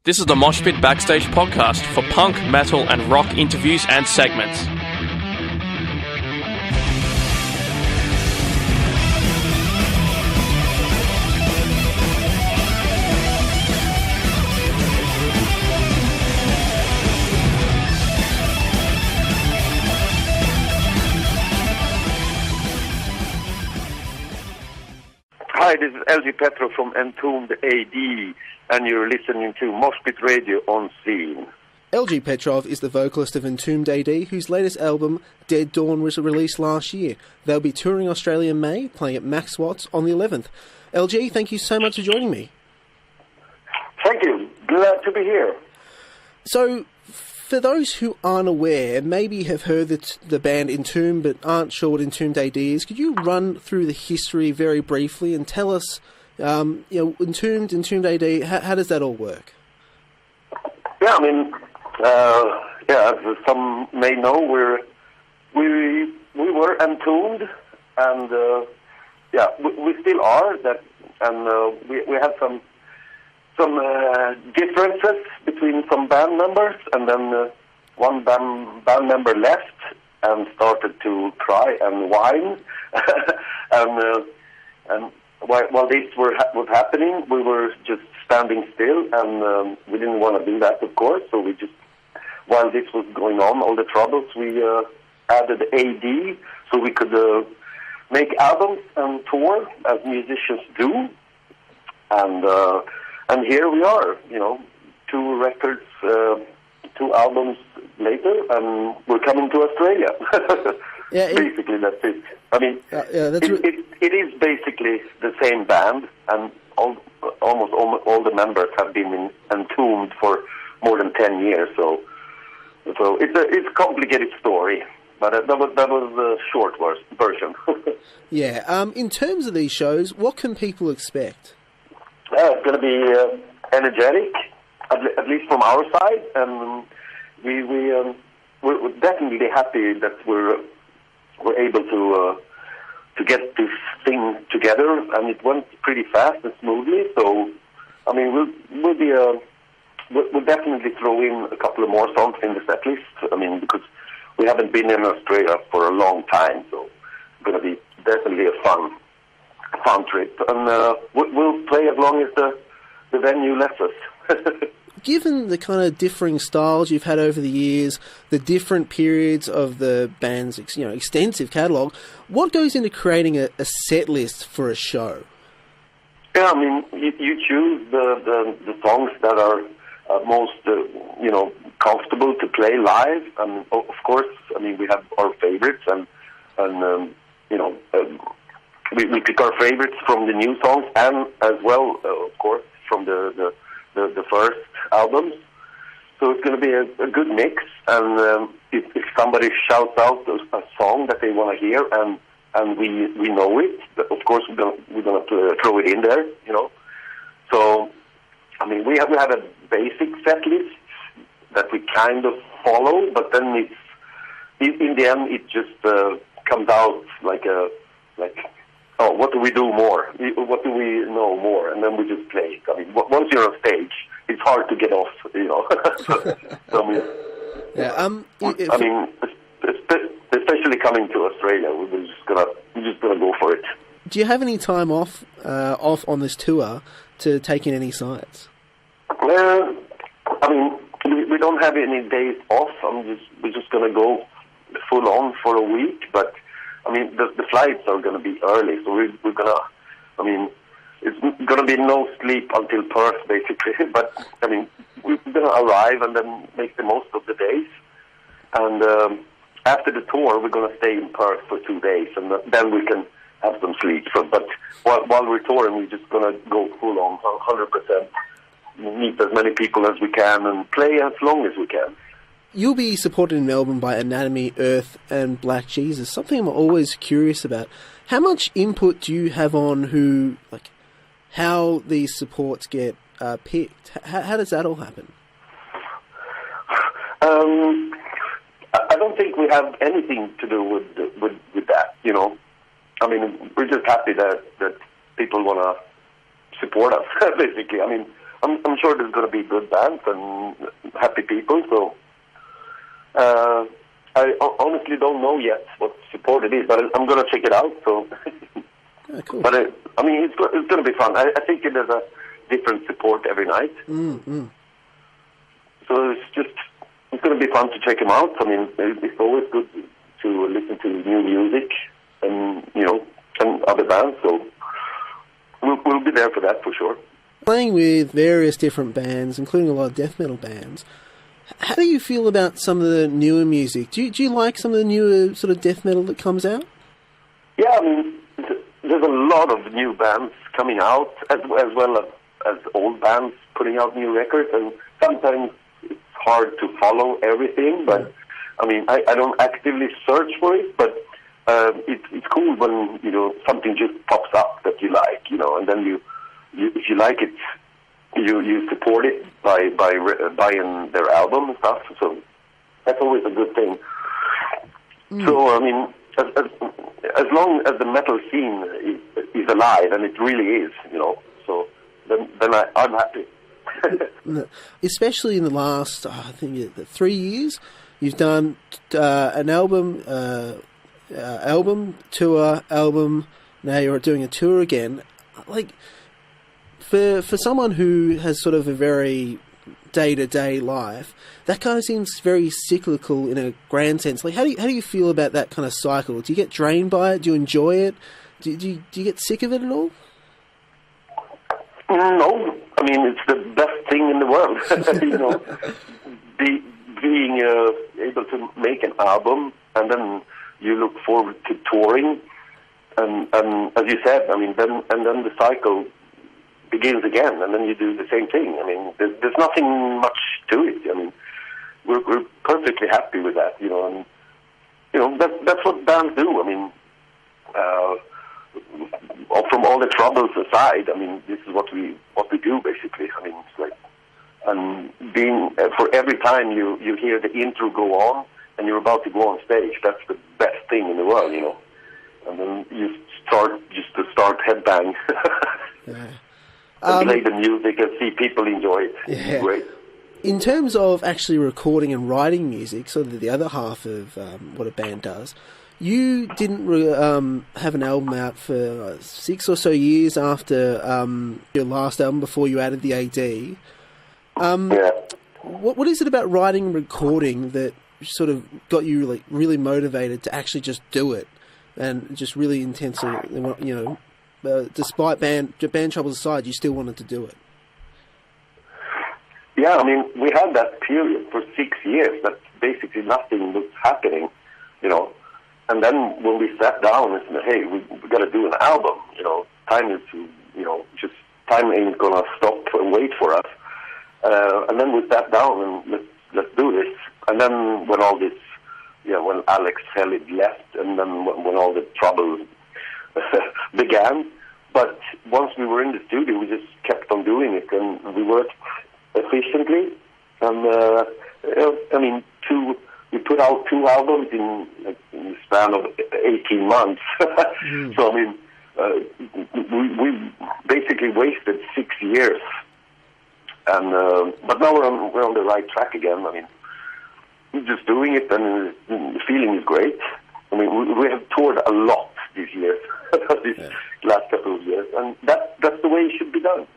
This is the Moshpit Backstage podcast for punk, metal and rock interviews and segments. Hi, this is LG Petrov from ENTOMBED A.D. and you're listening to Moshpit Radio on Scene. LG Petrov is the vocalist of ENTOMBED A.D, whose latest album, Dead Dawn, was released last year. They'll be touring Australia in May, playing at Max Watts on the 11th. LG, thank you so much for joining me. Thank you. Glad to be here. So, for those who aren't aware, maybe have heard the band Entombed but aren't sure what ENTOMBED A.D is, could you run through the history very briefly and tell us, ENTOMBED A.D, how does that all work? Yeah, as some may know, we were entombed, and we still are. We have some differences between some band members, and then one band member left and started to cry and whine, and while this was happening, we were just standing still, and we didn't want to do that, of course. So we just, while this was going on, all the troubles, we added AD so we could make albums and tour as musicians do, and here we are, 2 records, 2 albums later, and we're coming to Australia. Basically, that's it. It is basically the same band, and almost all the members have been entombed for more than 10 years. So it's a complicated story, but that was the short version. In terms of these shows, what can people expect? It's going to be energetic, at least from our side, and we're definitely happy that we're able to get this thing together, and it went pretty fast and smoothly. So, we'll definitely throw in a couple of more songs in the set list. Because we haven't been in Australia for a long time, so it's going to be definitely a fun trip, and we'll play as long as the venue lets us. Given the kind of differing styles you've had over the years, the different periods of the band's extensive catalogue, what goes into creating a set list for a show? Yeah, you choose the songs that are most comfortable to play live, and of course, we have our favorites, and we pick our favorites from the new songs, and as well, of course, from the first albums. So it's going to be a good mix, and if somebody shouts out a song that they want to hear, and we know it, of course we're going to throw it in there, So, we have a basic set list that we kind of follow, but then in the end it just comes out like what do we do more? What do we know more? And then we just play it. Once you're on stage, it's hard to get off, especially coming to Australia, we're just gonna go for it. Do you have any time off on this tour to take in any sites? We don't have any days off. We're just gonna go full on for a week, but the flights are going to be early, so we're going to, it's going to be no sleep until Perth, basically. But, we're going to arrive and then make the most of the days. And after the tour, we're going to stay in Perth for 2 days, and then we can have some sleep. But while we're touring, we're just going to go full on, 100%, meet as many people as we can, and play as long as we can. You'll be supported in Melbourne by Anatomy, Earth and Black Jesus. Something I'm always curious about. How much input do you have on how these supports get picked? How does that all happen? I don't think we have anything to do with that, We're just happy that people want to support us, basically. I'm sure there's going to be good bands and happy people. So I honestly don't know yet what support it is, but I'm going to check it out. So, Cool. But I mean, it's going to be fun. I think there's a different support every night. Mm-hmm. So it's going to be fun to check them out. I mean, it's always good to listen to new music and and other bands. So we'll be there for that for sure. Playing with various different bands, including a lot of death metal bands, how do you feel about some of the newer music? Do you like some of the newer sort of death metal that comes out? Yeah, I mean, there's a lot of new bands coming out, as well as old bands putting out new records, and sometimes it's hard to follow everything, but I mean, I don't actively search for it, but it's cool when, something just pops up that you like, and then you if you like it, you support it by buying their album and stuff, so that's always a good thing. So, I mean, as long as the metal scene is alive, and it really is, so then I'm happy. Especially in the last, I think, 3 years, you've done an album, tour, album. Now you're doing a tour again. Like, for someone who has sort of a very day-to-day life, that kind of seems very cyclical in a grand sense. Like, how do you feel about that kind of cycle? Do you get drained by it? Do you enjoy it? Do you get sick of it at all? No, I mean, it's the best thing in the world. Being able to make an album, and then you look forward to touring, and as you said, I mean, then the cycle begins again, and then you do the same thing. I mean, there's nothing much to it. I mean, we're perfectly happy with that, and that's what bands do. I mean, from all the troubles aside, I mean, this is what we do basically. I mean, it's like, and being for every time you hear the intro go on and you're about to go on stage, that's the best thing in the world, And then you start headbang. Yeah. And play the music and see people enjoy it. Yeah. It's great. In terms of actually recording and writing music, sort of the other half of what a band does, you didn't have an album out for 6 or so years after your last album before you added the AD. Yeah. What is it about writing and recording that sort of got you really motivated to actually just do it and just really intensely, despite band troubles aside, you still wanted to do it? Yeah, I mean, we had that period for 6 years that basically nothing was happening, And then when we sat down and said, hey, we got to do an album, time is, just time ain't going to stop and wait for us. And then we sat down and let's do this. And then when all this, when Alex Hellig left, and then when all the trouble began. But once we were in the studio, we just kept on doing it, and we worked efficiently. And, we put out 2 albums in the span of 18 months. So, I mean, we basically wasted 6 years. And but now we're on the right track again. I mean, we're just doing it, and the feeling is great. I mean, we have toured a lot this year, last couple of years, and that's the way it should be done.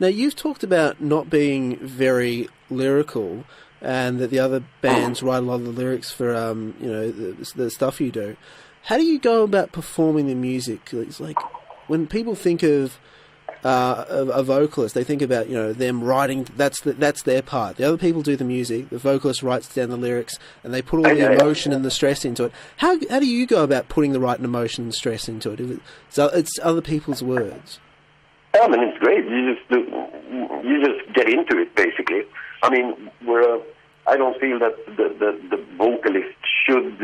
Now, you've talked about not being very lyrical, and that the other bands write a lot of the lyrics for the stuff you do. How do you go about performing the music? It's like when people think of a vocalist, they think about them writing. That's their part. The other people do the music. The vocalist writes down the lyrics, and they put all the emotion and the stress into it. How do you go about putting the right emotion and stress into it? If it's other people's words. I mean, it's great. You just get into it, basically. I mean, I don't feel that the vocalist should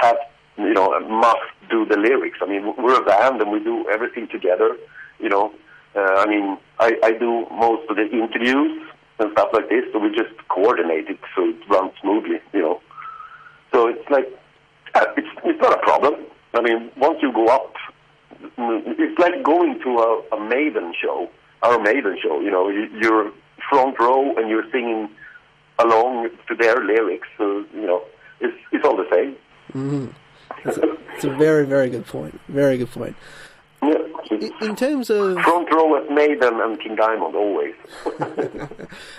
have, must do the lyrics. I mean, we're a band and we do everything together, I mean, I do most of the interviews and stuff like this, so we just coordinate it so it runs smoothly, So it's like, it's not a problem. I mean, once you go up, it's like going to a Maiden show. Iron Maiden show. You know, you're front row and you're singing along to their lyrics. So, you know, it's all the same. It's a very, very good point. Very good point. Yeah. In terms of... Front row at Maiden and King Diamond, always.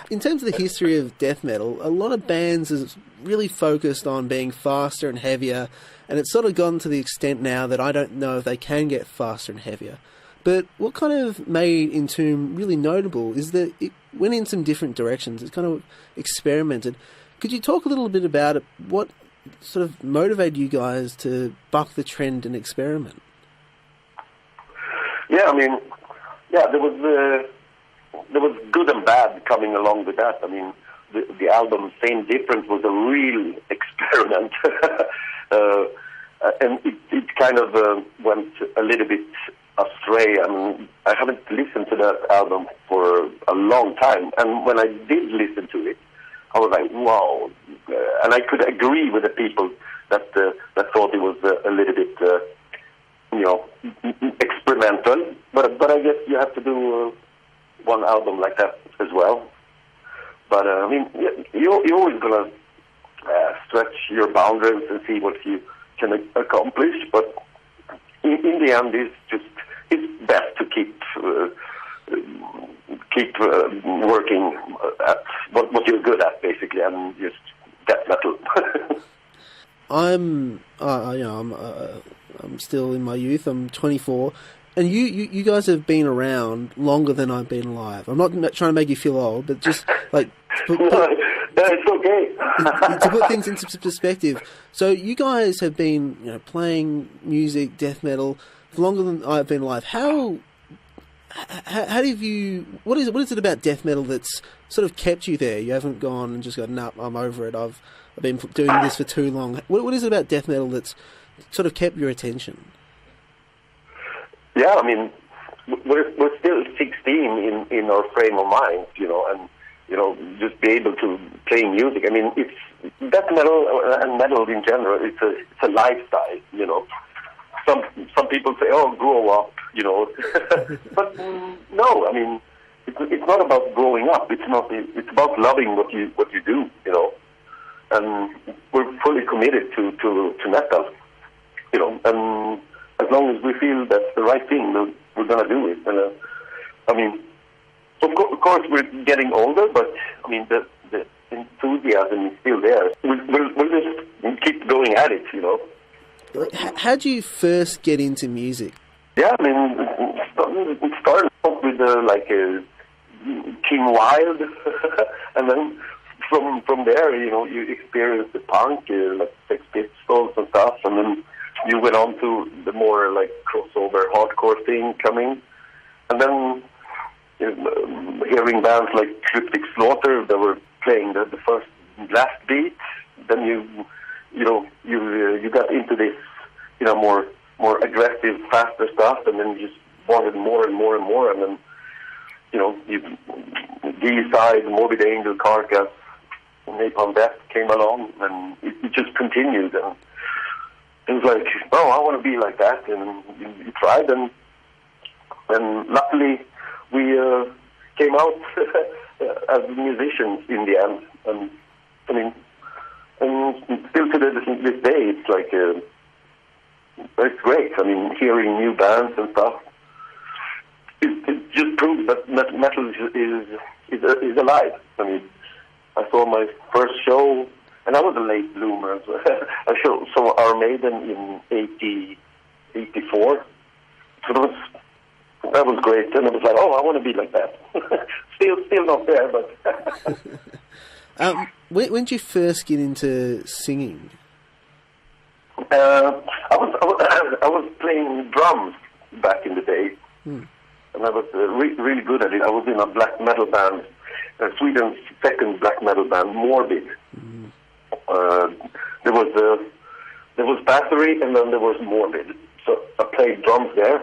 In terms of the history of death metal, a lot of bands is really focused on being faster and heavier, and it's sort of gone to the extent now that I don't know if they can get faster and heavier. But what kind of made Entomb really notable is that it went in some different directions. It's kind of experimented. Could you talk a little bit about it? What sort of motivated you guys to buck the trend and experiment? Yeah, I mean, yeah, there was good and bad coming along with that. I mean, the album Same Difference was a real experiment, and it kind of went a little bit astray. I mean, I haven't listened to that album for a long time, and when I did listen to it, I was like, wow, and I could agree with the people that thought it was a little bit. You know, experimental, but I guess you have to do one album like that as well. But I mean, you're always gonna stretch your boundaries and see what you can accomplish. But in the end, it's best to keep working at what you're good at, basically, and just death metal. I'm still in my youth. I'm 24, and you guys have been around longer than I've been alive. I'm not trying to make you feel old, but just like it's okay. To put things into perspective. So you guys have been, you know, playing music, death metal, for longer than I've been alive. How have you? What is it about death metal that's sort of kept you there? You haven't gone and just gone, "Nah, I'm over it. I've been doing this for too long." What is it about death metal that's sort of kept your attention? Yeah, I mean, we're still 16 in our frame of mind, you know, and you know, just be able to play music. I mean, it's death metal and metal in general. It's a lifestyle, you know. Some people say, "Oh, grow up," you know, but no, I mean, it's not about growing up. It's about loving what you do, you know. And we're fully committed to metal. You know, and as long as we feel that's the right thing, we're gonna do it. And I mean, of course, we're getting older, but I mean, the enthusiasm is still there. We'll just keep going at it, you know. How did you first get into music? Yeah, I mean, it started off with King Wild, and then from there, you know, you experience the punk, like Sex Pistols and stuff, and then you went on to the more like crossover hardcore thing coming, and then hearing bands like Cryptic Slaughter that were playing the first blast beat. Then you got into this, you know, more aggressive, faster stuff, and then you just wanted more and more and more, and then, you know, D-Side, Morbid Angel, Carcass, Napalm Death came along, and it just continued, and it was like, oh, I want to be like that, and you tried, and luckily we came out as musicians in the end, and I mean, and still to this day, it's like it's great. I mean, hearing new bands and stuff, it just proves that metal is alive. I mean, I saw my first show, and I was a late bloomer. I saw Iron Maiden in 84. So that was great, and I was like, oh, I want to be like that. still not there, but. When did you first get into singing? I was playing drums back in the day, and I was really good at it. I was in a black metal band, Sweden's second black metal band, Moshpit. There was Battery, and then there was Moshpit. So I played drums there,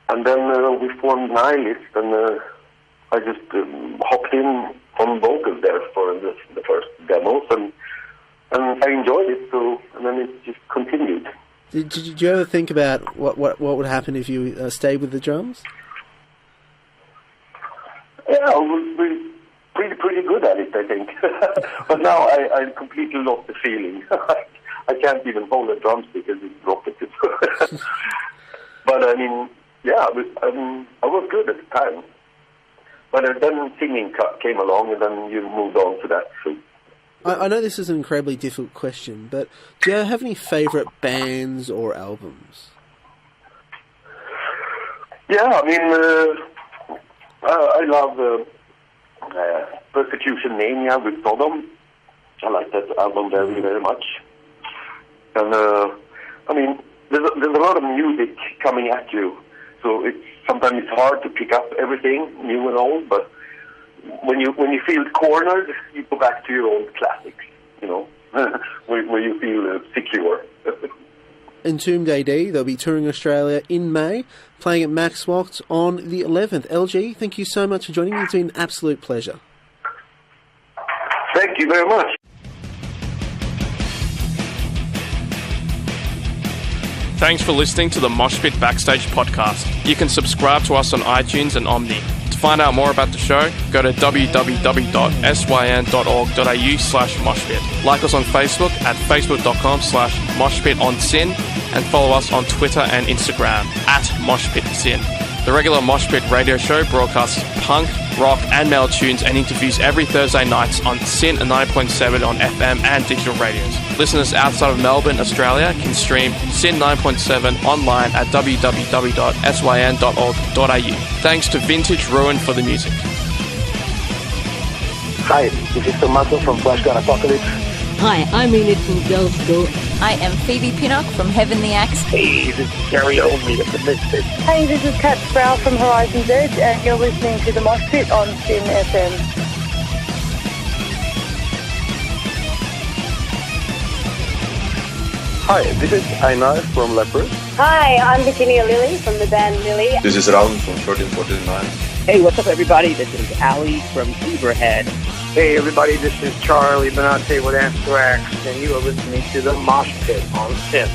and then we formed Nihilist, and I just hopped in on vocals there for the first demos, and I enjoyed it. So, and then it just continued. Did you ever think about what would happen if you stayed with the drums? Yeah, we're pretty good at it, I think. But now I completely lost the feeling. I can't even hold a drumstick as it's rocketed. But I mean, yeah, I was good at the time. But then singing came along, and then you moved on to that. So. I know this is an incredibly difficult question, but do you have any favourite bands or albums? Yeah, I mean, I love Persecution Mania with Stockholm. I like that album very, very much. And, I mean, there's a lot of music coming at you, so sometimes it's hard to pick up everything, new and old, but when you feel cornered, you go back to your old classics, you know, where you feel secure. Entombed A.D, they'll be touring Australia in May, playing at Max Watts on the 11th. LG, thank you so much for joining me. It's been an absolute pleasure. Thank you very much. Thanks for listening to the Moshpit Backstage podcast. You can subscribe to us on iTunes and Omni. To find out more about the show, go to www.syn.org.au/moshpit. Like us on Facebook at facebook.com/moshpitonsyn and follow us on Twitter and Instagram at moshpitsyn. The regular Moshpit radio show broadcasts punk, rock and metal tunes and interviews every Thursday nights on Syn 9.7 on FM and digital radios. Listeners outside of Melbourne, Australia can stream Syn 9.7 online at www.syn.org.au. Thanks to Vintage Ruin for the music. Hi, this is Tomato from Flash Gun Apocalypse. Hi, I'm Enid from Girls School. I am Phoebe Pinnock from Heavenly Axe. Hey, this is Gary Oldmead of the Misfits. Hey, this is Kat Sproul from Horizon's Edge, and you're listening to the Moshpit on Syn FM. Hi, this is Einar from Leopard. Hi, I'm Virginia Lilly from the band Lily. This is Raul from 1349. Hey, what's up, everybody? This is Ali from Beaverhead. Hey, everybody, this is Charlie Benante with Anthrax, and you are listening to the Moshpit on Syn.